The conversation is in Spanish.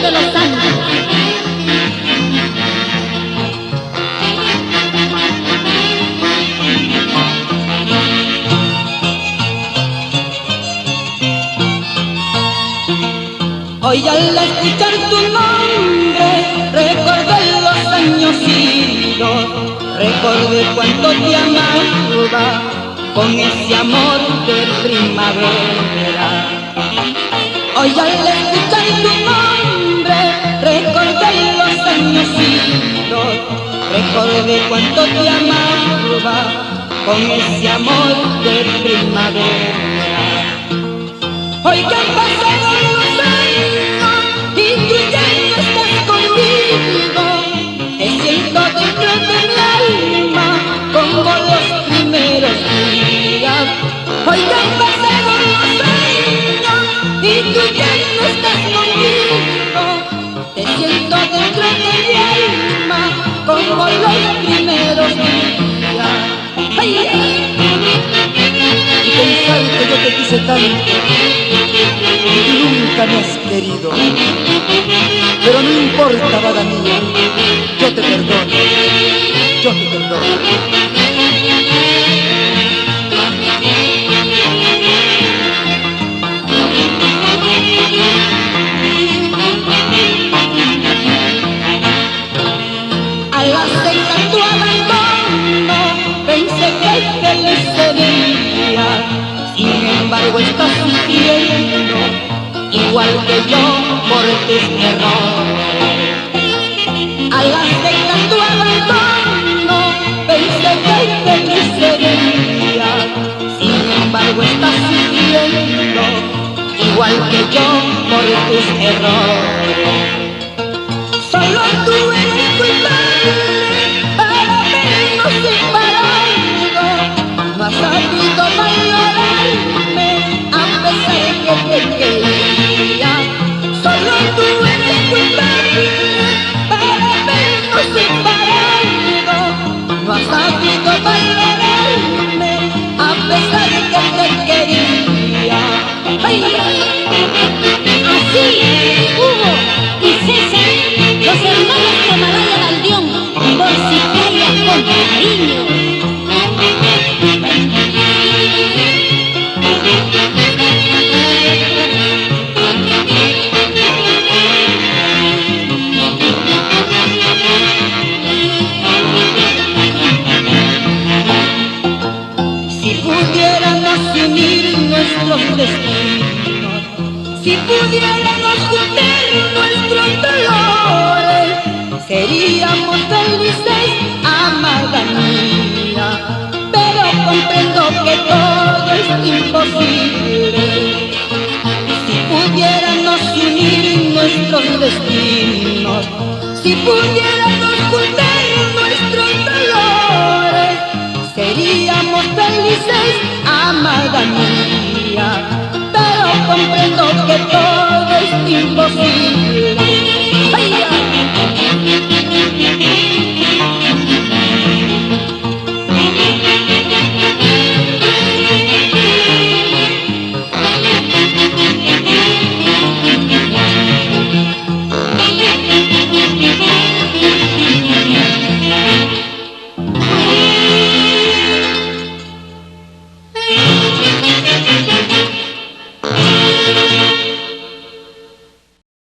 de los Santos. Hoy al escuchar tu nombre recordé los años idos, recordé cuánto te amaba con ese amor de primavera. Hoy al escuchar tu nombre recordé los años idos, recordé cuánto te amaba con ese amor de primavera. Hoy que han pasado los años y tú ya no estás conmigo, te siento dentro de mi alma como los primeros días. Hoy que han pasado los años y tú ya no estás conmigo, te siento dentro de mi alma como los primeros días. ¡Ay! Y pensar que yo te quise tanto y tú nunca me has querido. Pero no importa, vaga mía, yo te perdono, yo te perdono. Al aceptar tu abandono pensé que feliz sería, sin embargo estás sufriendo igual que yo por tus errores. Al aceptar tu abandono pensé que feliz sería, sin embargo estás sufriendo igual que yo por tus errores. Solo tú eres culpable para habernos separado, no has sabido valorarme a pesar que te quería. Solo tú eres culpable para habernos separado, no has sabido valorarme a pesar que te quería. ¡Ay! Así, Hugo y César, los hermanos Camaraya Baldión, por si callas con cariño. Si pudiéramos unir nuestros destinos, si pudiéramos juntar nuestros dolores, seríamos felices, amada mía. Pero comprendo que todo es imposible. Si pudiéramos unir nuestros destinos, si pudiéramos juntar nuestros dolores, seríamos felices, amada mía. Pero comprendo que todo es imposible.